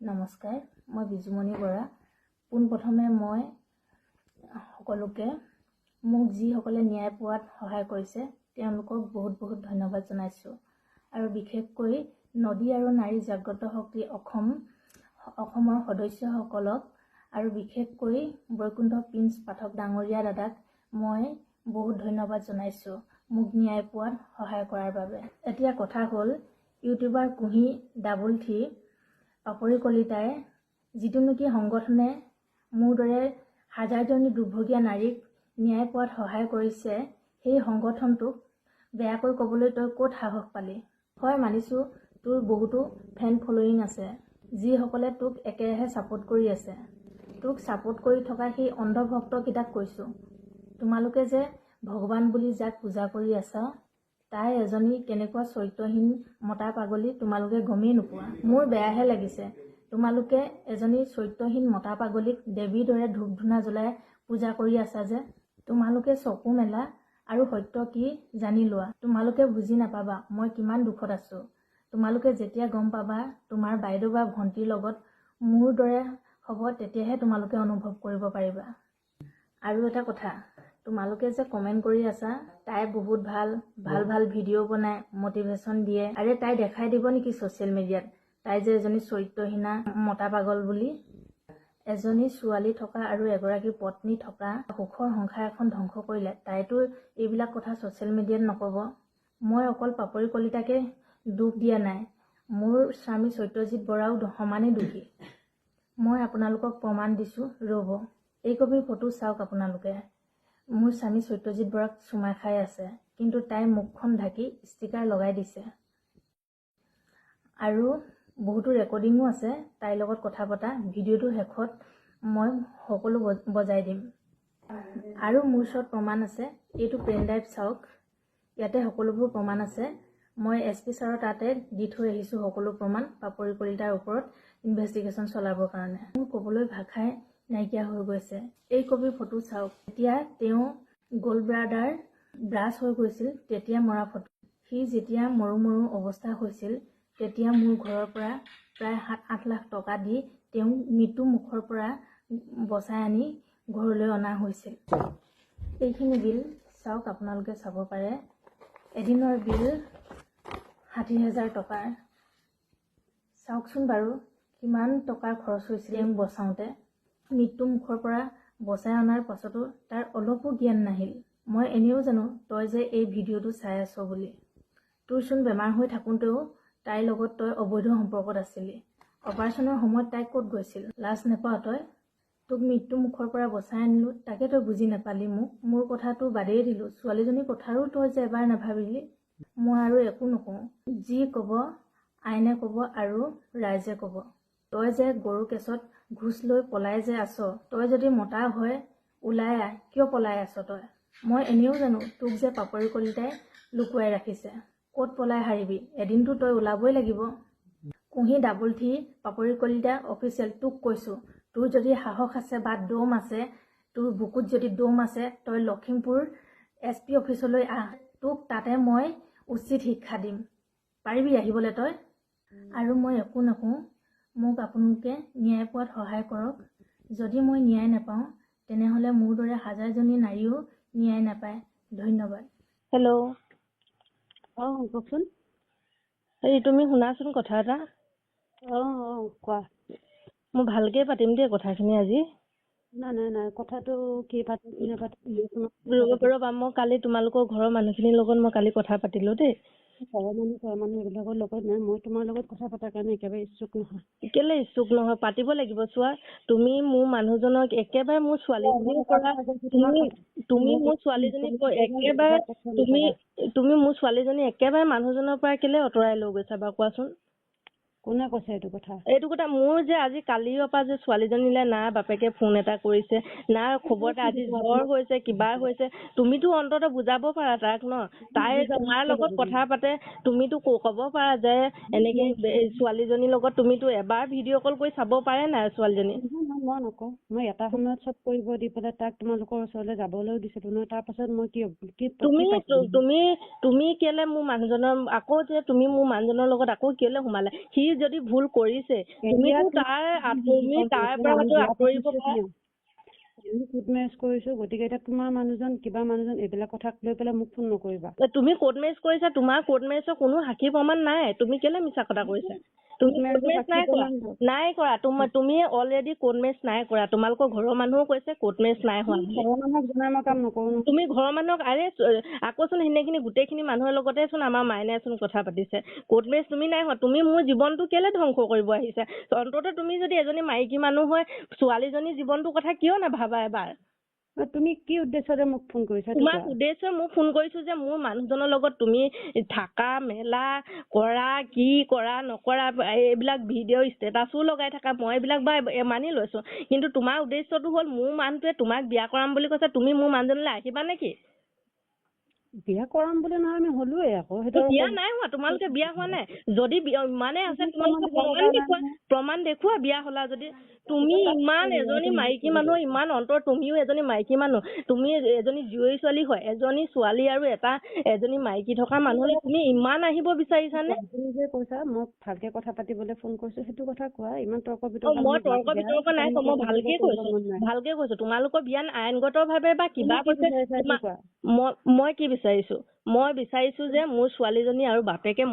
নমস্কাৰ, মই বিজুমণি বৰা। পোনপ্ৰথমে মই সকলোকে মোক যিসকলে ন্যায় পোৱাত সহায় কৰিছে তেওঁলোকক বহুত বহুত ধন্যবাদ জনাইছোঁ। আৰু বিশেষকৈ নদী আৰু নাৰী জাগ্ৰত শক্তি অসমৰ সদস্যসকলক আৰু বিশেষকৈ বৈকুণ্ঠ প্ৰিন্স পাঠক ডাঙৰীয়া দাদাক মই বহুত ধন্যবাদ জনাইছোঁ মোক ন্যায় পোৱাত সহায় কৰাৰ বাবে। এতিয়া কথা হ'ল, ইউটিউবাৰ কুঁহি ডাবল থ্ৰী পাপৰি কলিতাই যিটো নেকি সংগঠনে মোৰ দৰে হাজাৰজনী দুৰ্ভগীয়া নাৰীক ন্যায় পোৱাত সহায় কৰিছে, সেই সংগঠনটোক বেয়াকৈ ক'বলৈ তই ক'ত সাহস পালি? হয়, মানিছোঁ তোৰ বহুতো ফেন ফলোয়িং আছে যিসকলে তোক একেৰাহে ছাপোৰ্ট কৰি আছে। তোক ছাপোৰ্ট কৰি থকা সেই অন্ধভক্তকেইটাক কৈছোঁ, তোমালোকে যে ভগৱান বুলি যাক পূজা কৰি আছা তাই এজনী কেনেকুৱা চৰিত্ৰহীন মতা পাগলী তোমালোকে গমেই নোপোৱা। মোৰ বেয়াহে লাগিছে, তোমালোকে এজনী চৰিত্ৰহীন মতা পাগলীক দেৱীৰ দৰে ধূপ ধূনা জ্বলাই পূজা কৰি আছা যে। তোমালোকে চকু মেলা আৰু সত্য কি জানি লোৱা। তোমালোকে বুজি নাপাবা মই কিমান দুখত আছোঁ। তোমালোকে যেতিয়া গম পাবা তোমাৰ বাইদেউ বা ভণ্টিৰ লগত মোৰ দৰে হ'ব, তেতিয়াহে তোমালোকে অনুভৱ কৰিব পাৰিবা। আৰু এটা কথা, তোমালোকে যে কমেণ্ট কৰি আছা তাই বহুত ভাল ভিডিঅ' বনায়, মটিভেশ্যন দিয়ে। আৰে তাই দেখাই দিব নেকি ছ'চিয়েল মিডিয়াত তাই যে এজনী চৰিত্ৰহীনা মতা পাগল বুলি? এজনী ছোৱালী থকা আৰু এগৰাকী পত্নী থকা সুখৰ সংসাৰ এখন ধ্বংস কৰিলে তাইতো এইবিলাক কথা ছ'চিয়েল মিডিয়াত নক'ব। মই অকল পাপৰি কলিতাকে দুখ দিয়া নাই, মোৰ স্বামী সত্যজিৎ বৰাও সমানেই দোষী। মই আপোনালোকক প্ৰমাণ দিছোঁ, ৰ'ব। এই কপিৰ ফটো চাওক আপোনালোকে। মোৰ স্বামী সত্যজিৎ বৰাক চুমা খাই আছে, কিন্তু তাই মুখখন ঢাকি ষ্টিকাৰ লগাই দিছে। আৰু বহুতো ৰেকৰ্ডিঙো আছে তাইৰ লগত কথা পতা। ভিডিঅ'টোৰ শেষত মই সকলো বজাই দিম। আৰু মোৰ ওচৰত প্ৰমাণ আছে, এইটো পেন ড্ৰাইভ চাওক, ইয়াতে সকলোবোৰ প্ৰমাণ আছে। মই SP ছাৰৰ তাতে দি থৈ আহিছোঁ সকলো প্ৰমাণ পাপৰি কলিতাৰ ওপৰত ইনভেষ্টিগেশ্যন চলাবৰ কাৰণে। মোৰ ক'বলৈ ভাষাই নাইকিয়া হৈ গৈছে। এই কপিৰ ফটো চাওক, এতিয়া তেওঁ গ'ল্ড ব্লাডাৰ ব্ৰাছ হৈ গৈছিল তেতিয়া মৰা ফটো। সি যেতিয়া মৰো অৱস্থা হৈছিল তেতিয়া মোৰ ঘৰৰ পৰা প্ৰায় 7-8 লাখ টকা দি তেওঁ মৃত্যু মুখৰ পৰা বচাই আনি ঘৰলৈ অনা হৈছিল। এইখিনি বিল চাওক, আপোনালোকে চাব পাৰে। এদিনৰ বিল 60,000 টকাৰ। চাওকচোন বাৰু কিমান টকাৰ খৰচ হৈছিল তেওঁক বচাওঁতে। মৃত্যু মুখৰ পৰা বচাই অনাৰ পাছতো তাৰ অলপো জ্ঞান নাহিল। মই এনেও জানো তই যে এই ভিডিঅ'টো চাই আছ বুলি। তোৰচোন বেমাৰ হৈ থাকোঁতেও তাইৰ লগত তই অবৈধ সম্পৰ্কত আছিলি। অপাৰেশ্যনৰ সময়ত তাই ক'ত গৈছিল? লাজ নেপাৱ তই? তোক মৃত্যু মুখৰ পৰা বচাই আনিলোঁ, তাকে তই বুজি নাপালি মোক। মোৰ কথাটো বাদেই দিলোঁ, ছোৱালীজনীৰ কথাৰো তই যে এবাৰ নাভাবিলি। মই আৰু একো নকওঁ, যি ক'ব আইনে ক'ব আৰু ৰাইজে ক'ব। তই যে গৰু কেছত ঘোচ লৈ পলাই যে আছ, তই যদি মতা হয় ওলাই আহ, কিয় পলাই আছ তই? মই এনেও জানো তোক যে পাপৰি কলিতাই লুকুৱাই ৰাখিছে। ক'ত পলাই হাৰিবি, এদিনটো তই ওলাবই লাগিব। কুঁহি ডাবল থ্ৰী পাপৰি কলিতা অফিচিয়েল, তোক কৈছোঁ, তোৰ যদি সাহস আছে বা দম আছে, তোৰ বুকুত যদি দম আছে, তই লখিমপুৰ SP অফিচলৈ আহ, তোক তাতে মই উচিত শিক্ষা দিম। পাৰিবি আহিবলৈ তই? আৰু মই একো নকওঁ, মোক আপোনালোকে ন্যায় পোৱাত সহায় কৰক। যদি মই ন্যায় নাপাওঁ তেনেহ'লে মোৰ দৰে হাজাৰজনী নাৰীও ন্যায় নাপায়। ধন্যবাদ। হেল্ল', কওকচোন। হেৰি তুমি শুনাচোন কথা এটা। কোৱা। মই ভালকে পাতিম দেই কথাখিনি আজি। নাই কথাটো কি ৰ'বা, মই কালি তোমালোকৰ ঘৰৰ মানুহখিনিৰ লগত মই কালি কথা পাতিলোঁ দেই। ঘৰৰ মানুহ এইবিলাকৰ লগত নাই, মই তোমাৰ লগত কথা পতাৰ কাৰণে একেবাৰে ইচ্ছুক নহয়। কেলে ইচ্ছুক নহয়, পাতিব লাগিব। চোৱা, তুমি মোৰ মানুহজনক একেবাৰে মোৰ ছোৱালীজনীৰ পৰা তুমি মোৰ ছোৱালীজনীক একেবাৰে তুমি মোৰ ছোৱালীজনী একেবাৰে মানুহজনৰ পৰা কেলে আঁতৰাই লৈ গৈছা বাৰু কোৱাচোন? কোনে কৈছে এইটো কথা? এইটো কথা মোৰ যে আজি কালিৰ পৰা যে ছোৱালীজনীলৈ না বাপেকে ফোন এটা কৰিছে, না খবৰ এটা, আজি জ্বৰ হৈছে কিবা হৈছে, তুমিতো অন্ততঃ বুজাব পাৰা তাক ন। তাই তোমাৰ লগত কথা পাতে, তুমিতো ক'ব পাৰা যে এনেকে ছোৱালীজনীৰ লগত তুমিতো এবাৰ ভিডিঅ' কল কৰি চাব পাৰে নাই ছোৱালীজনী? মই নকওঁ, মই এটা সময়ত চব কৰিব দি পেলাই তাক তোমালোকৰ ওচৰলৈ যাবলৈও দিছিলো নহয়। তাৰ পাছত মই তুমি কেলে মোৰ মানুহজনৰ আকৌ যে তুমি মোৰ মানুহজনৰ লগত আকৌ কেলে সোমালে? সি যদি ভুল কৰিছে তুমিতো তুমি তাৰ পৰাতো আঁতৰিব পাৰা। আমি কোৰ্ট মেৰেজ কৰিছো, গতিকে এতিয়া তোমাৰ মানুহজন কিবা মানুহজন এইবিলাক কথা লৈ পেলাই মোক ফোন নকৰিবা। তুমি কোৰ্ট মেৰেজ কৰিছা, তোমাৰ কোৰ্ট মেৰেজৰ কোনো সাক্ষী প্ৰমাণ নাই, তুমি কেলে মিছা কথা কৈছা? তুমি কোৰ্ট মেৰেজ নাই কৰা, তুমি অলৰেডি কোৰ্ট মেৰেজ নাই কৰা, তোমালোকৰ ঘৰৰ মানুহো কৈছে কোৰ্ট মেৰেজ নাই হোৱা। ঘৰৰ মানুহক জনাই মই কাম নকৰো। তুমি ঘৰৰ মানুহক আকৌচোন সেনেখিনি গোটেইখিনি মানুহৰ লগতে চোন আমাৰ মাইনাই চোন কথা পাতিছে, কোৰ্ট মেৰেজ তুমি নাই হোৱা, তুমি মোৰ জীৱনটো কেলে ধ্বংস কৰিব আহিছা? অন্ততঃ তুমি যদি এজনী মাইকী মানুহ হয় ছোৱালীজনীৰ জীৱনটোৰ কথা কিয় নাভাবা এবাৰ? তুমি কি উদ্দেশ্যৰে মোক ফোন কৰিছা? তোমাক উদ্দেশ্য মোক ফোন কৰিছো যে মোৰ মানুহজনৰ লগত তুমি থাকা মেলা কৰা, কি কৰা নকৰা, এইবিলাক ভিডিঅ' ষ্টেটাছো লগাই থাকা, মই এইবিলাক বা মানি লৈছো, কিন্তু তোমাৰ উদ্দেশ্যটো হ'ল মোৰ মানুহটোৱে তোমাক বিয়া কৰাম বুলি কৈছে, তুমি মোৰ মানুহজনলৈ আহিবা নেকি? বিয়া কৰাম বুলি নহয়, আমি হলোৱে আকৌ। বিয়া নাই হোৱা, তোমালোকে বিয়া হোৱা নাই। যদি মানে আছে তোমালোকে প্ৰমাণ দেখুওৱা বিয়া হলা যদি। তুমি ইমান এজনী মাইকী মানুহ, ইমান অন্তৰ, তুমিও এজনী মাইকী মানুহ, তুমি এজনী জীয়ৰী ছোৱালী হয়, এজনী ছোৱালী আৰু এজনী মাইকী থকা মানুহলৈ তুমি ইমান আহিব বিচাৰিছানে? তুমি যে কৈছা মোক ভালকে কথা পাতিবলৈ ফোন কৰিছো, সেইটো কথা কোৱা। ইমান তৰ্ক বিতৰ্ক মই তৰ্ক বিতৰ্ক নাই কোৱা, মই ভালকে কৈছো তোমালোকৰ বিয়ান আইনগত ভাৱে বা কিবা মই কি বিচাৰিছো? মই বিচাৰিছো যে মোৰ ছোৱালীজনী আৰু বাপেকে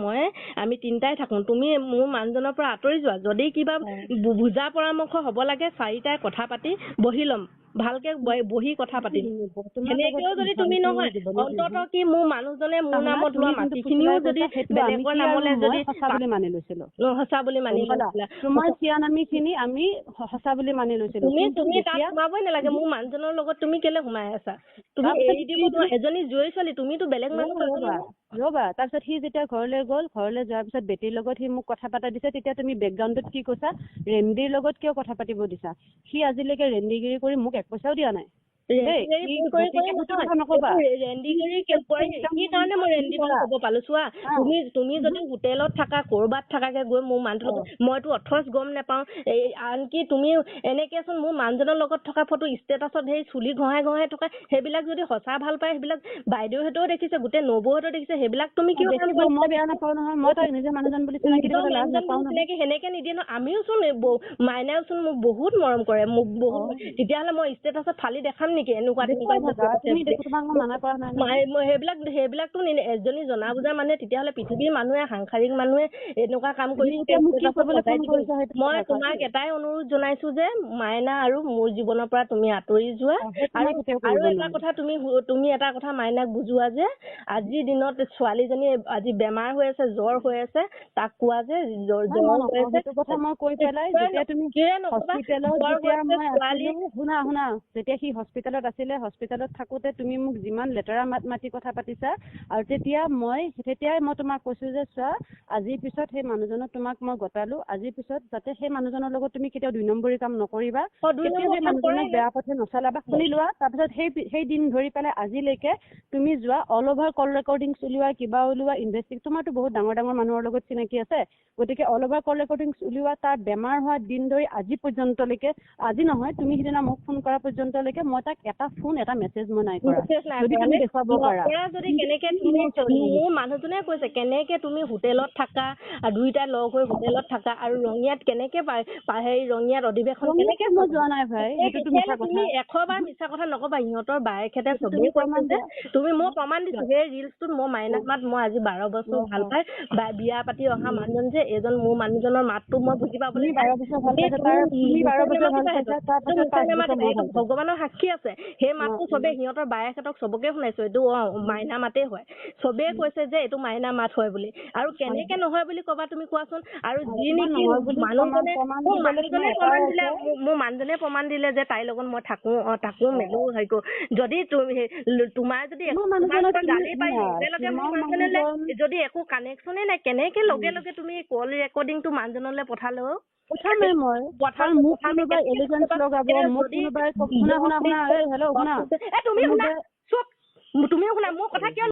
আমি তিনিটাই থাকো, তুমি মোৰ মানুহজনৰ পৰা আঁতৰি যোৱা। যদি কিবা বুজা পৰামৰ্শ হ'ব লাগে চাৰিটাই কথা পাতি বহি ল'ম, ভালকে বহি কথা পাতিম। সেনেকেও যদি তুমি নহয়, অন্ততঃ কি মোৰ মানুহজনে মোৰ নামত লোৱা মাটিখিনিও যদি বেলেগৰ নামলৈ যদি সঁচা বুলি মানি লৈছিলো, সঁচা বুলি মানি লৈছিলা, তোমাৰ চিয়ানামি খিনি আমি সঁচা বুলি মানি লৈছিলো। তুমি তাত সোমাবই নালাগে, মোৰ মানুহজনৰ লগত তুমি কেলে সোমাই আছা? তুমি এৰি দিব নোৱাৰা, এজনী জীয়ৰী ছোৱালী, তুমিতো বেলেগ মানুহ ৰবা। তাৰপিছত সি যেতিয়া ঘৰলৈ গ'ল, ঘৰলৈ যোৱাৰ পিছত বেটীৰ লগত সি মোক কথা পাতা দিছে, তেতিয়া তুমি বেকগ্ৰাউণ্ডত কি কৈছা? ৰেন্দিৰ লগত কিয় কথা পাতিব দিছা? সি আজিলৈকে ৰেন্দিগিৰি কৰি মোক 1 পইচাও দিয়া নাই। তুমি যদি হোটেলত থাকা, কৰবাত থাকাকে গৈ মোৰ মানুহৰ লগত, মইতো অথচ গম নাপাওঁ। আনকি তুমি এনেকেচোন মোৰ মানুহজনৰ লগত থকা ফটো ষ্টেটাছত সেই চুলি ঘঁহাই থকা, সেইবিলাক যদি সঁচা ভাল পায়, সেইবিলাক বাইদেউহঁতেও দেখিছে, গোটেই নবৌহঁতেও দেখিছে, সেইবিলাক তুমি কিয়? মই বেয়া নাপাওঁ নহয়, মই তাক নিজে মানুহজন বুলি চিনাকি দিবলৈ লাজ নাপাওঁ নহয়। সেনেকে নিদিয়ে ন। আমিও চোন মাইনাও চোন মোক বহুত মৰম কৰে, মোক বহুত। তেতিয়াহ'লে মই ষ্টেটাছত ফালি দেখাম নেকি এনেকুৱা সেইবিলাকতো এজনী জনা বুজা মানুহে, তেতিয়াহ'লে পৃথিৱীৰ মানুহে, সাংসাৰিক মানুহে এনেকুৱা কাম কৰি মই তোমাক এটাই অনুৰোধ জনাইছো যে মাইনা আৰু মোৰ জীৱনৰ পৰা তুমি আঁতৰি যোৱা। আৰু এটা কথা মাইনাক বুজোৱা যে আজিৰ দিনত ছোৱালীজনী আজি বেমাৰ হৈ আছে, জ্বৰ হৈ আছে, তাক কোৱা যে জ্বৰ হৈ আছে। যেতিয়া সি হস্পিটেলত আছিলে, হস্পিটেলত থাকোতে তুমি মোক যিমান লেতেৰা মাতি কথা পাতিছা, আৰু তেতিয়াই মই তোমাক কৈছো যে চোৱা, আজিৰ পিছত সেই মানুহজনক তোমাক মই গতালো, আজিৰ পিছত যাতে সেই মানুহজনৰ লগত তুমি কেতিয়াও 2 নম্বৰী কাম নকৰিবা, কেতিয়াও সেই মানুহজনক বেয়া পথে নচলাবা। শুনি লোৱা। তাৰপিছত সেই দিন ধৰি পেলাই আজিলৈকে তুমি যোৱা, অল অভাৰ কল ৰেকৰ্ডিং উলিওৱা, কিবা উলিওৱা, তোমাৰতো বহুত ডাঙৰ ডাঙৰ মানুহৰ লগত চিনাকি আছে, গতিকে অল অভাৰ কল ৰেকৰ্ডিং উলিওৱা। তাৰ বেমাৰ হোৱা দিন ধৰি আজি পৰ্যন্তলৈকে, আজি নহয় তুমি সিদিনা মোক ফোন কৰা পৰ্যন্তলৈকে মই তাক এটা ফোন এটা মেছেজ মই নাই কৰা। যদি তুমি দেখুৱাব পাৰা, মোৰ মানুহজনে কৈছে কেনেকে তুমি হোটেলত থাকা, দুইটা লগ হৈ হোটেলত থাকা, আৰু ৰঙিয়াত কেনেকে ৰঙিয়াত অধিৱেশন কেনেকে? মই যোৱা নাই ভাই, তুমি 100 বাৰ মিছা কথা নকবা। সিহঁতৰ বায়েকহেঁতে চবেই কৈছে যে মই প্ৰমাণ দিছো, সেই ৰিলছটোত মই মাইনাক মাত, মই আজি 12 বছৰ ভাল পাই বিয়া পাতি অহা মানুহজন যে এজন মোৰ মানুহজনৰ মাতটো মই বুজি পাবলৈ ভগৱানৰ সাক্ষী আছে, সেই মাতটো চবে সিহঁতৰ বায়েকহঁতক চবকে শুনাইছো, এইটো মাইনা মাতেই হয়, চবেই কৈছে যে এইটো মাইনা মাত হয় বুলি। আৰু কেনেকে নহয় বুলি কবা তুমি কোৱাচোন? আৰু যি নেকি মানুহজনে প্ৰমাণ দিলে যে তাইৰ লগত মই থাকো মেলো হেৰি। যদি তোমাৰ যদি গালি পাই একেলগে মোৰ মানুহজনলৈ যদি একো কানেকশ্যনে নাই, কেনেকে লগে লগে তুমি কল ৰেকৰ্ডিংটো মানুহজনলৈ পঠালো? তুমি শুনা মোৰ কথা কিয়